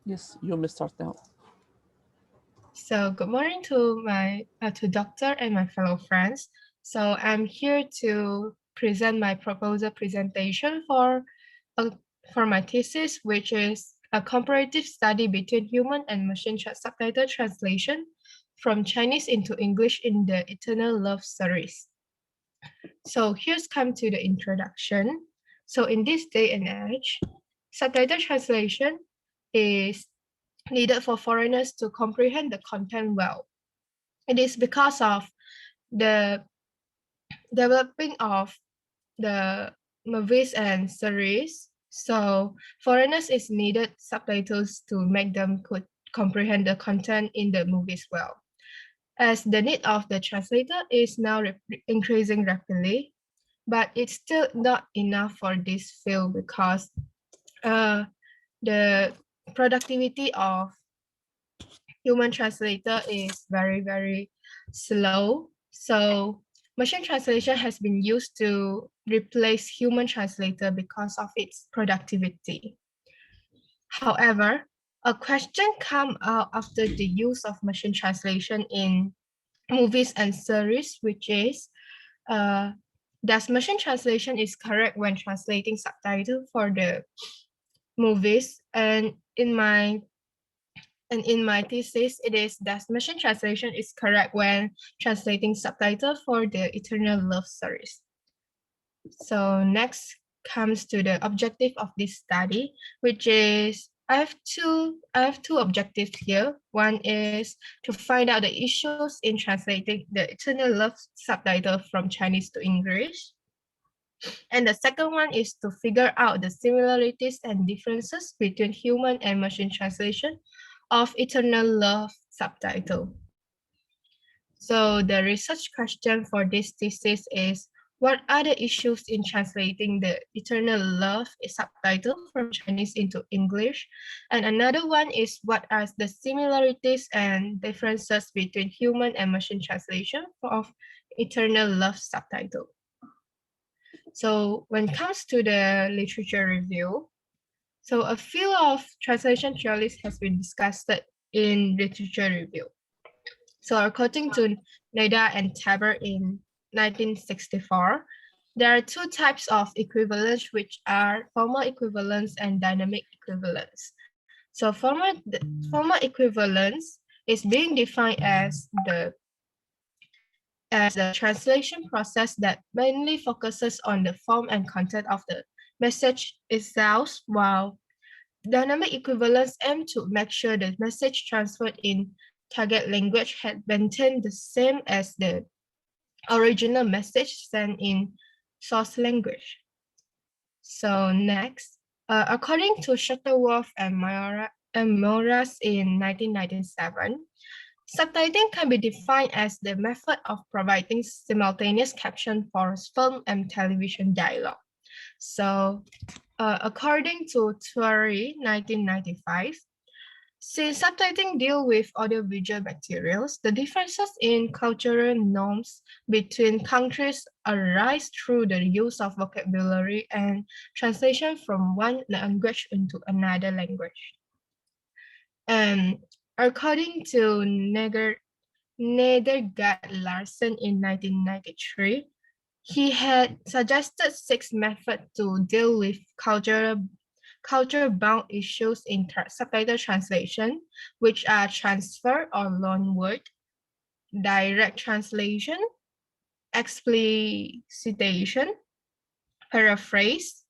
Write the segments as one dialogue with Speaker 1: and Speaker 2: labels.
Speaker 1: Yes, you may start now.
Speaker 2: So good morning to my to doctor and my fellow friends. So I'm here to present my proposal presentation uh, for my thesis, which is a comparative study between human and machine subtitle translation from Chinese into English in the Eternal Love series. So here's come to the introduction. So in this day and age, subtitle translation is needed for foreigners to comprehend the content well. It is because of the developing of the movies and series. So foreigners is needed subtitles to make them could comprehend the content in the movies well. As the need of the translator is now increasing rapidly, but it's still not enough for this field because uh, the productivity of human translator is very, very slow. So machine translation has been used to replace human translator because of its productivity. However, a question come out after the use of machine translation in movies and series, which is, uh, does machine translation is correct when translating subtitle for the movies? And in my thesis, it is that machine translation is correct when translating subtitle for the Eternal Love series. So next comes to the objective of this study, which is I have two objectives here. One is to find out the issues in translating the Eternal Love subtitle from Chinese to English. And the second one is to figure out the similarities and differences between human and machine translation of Eternal Love subtitle. So the research question for this thesis is, what are the issues in translating the Eternal Love subtitle from Chinese into English? And another one is, what are the similarities and differences between human and machine translation of Eternal Love subtitle? So when it comes to the literature review, so a field of translation theories has been discussed in literature review. So according to Neda and Taber in 1964, there are two types of equivalence, which are formal equivalence and dynamic equivalence. So formal equivalence is being defined as the translation process that mainly focuses on the form and content of the message itself, while dynamic equivalence aim to make sure the message transferred in target language had maintained the same as the original message sent in source language. So next, according to Shuttleworth and Moras in 1997, subtitling can be defined as the method of providing simultaneous caption for film and television dialogue. So, according to Theory 1995, since subtitling deal with audiovisual materials, the differences in cultural norms between countries arise through the use of vocabulary and translation from one language into another language. And according to Nedergaard Larsen in 1993, he had suggested 6 methods to deal with culture-bound issues in subtitle translation, which are transfer or loan word, direct translation, explicitation, paraphrase,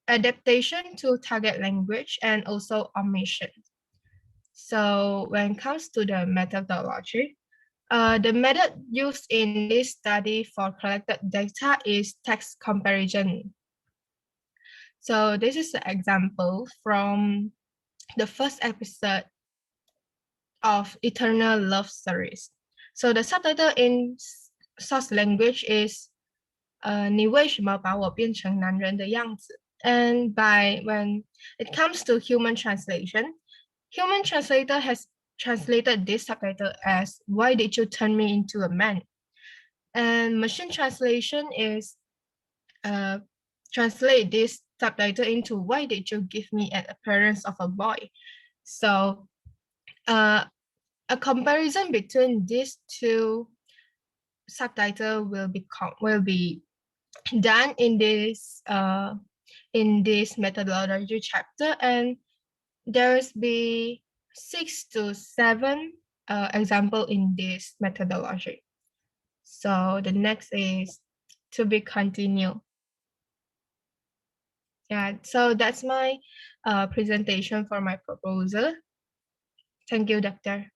Speaker 2: adaptation to target language, and also omission. So when it comes to the methodology, the method used in this study for collected data is text comparison. So this is an example from the first episode of Eternal Love series. So the subtitle in source language is 你为什么把我变成男人的样子? And when it comes to human translation, human translator has translated this subtitle as why did you turn me into a man? And machine translation is translate this subtitle into why did you give me an appearance of a boy? So uh, a comparison between these two subtitle will be done in this methodology chapter, and there's be 6 to 7 example in this methodology. So the next is to be continued. Yeah, so that's my presentation for my proposal. Thank you, Doctor.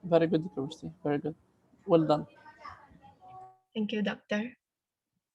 Speaker 1: Very good, Kirsty. Very good. Well done.
Speaker 2: Thank you, Doctor.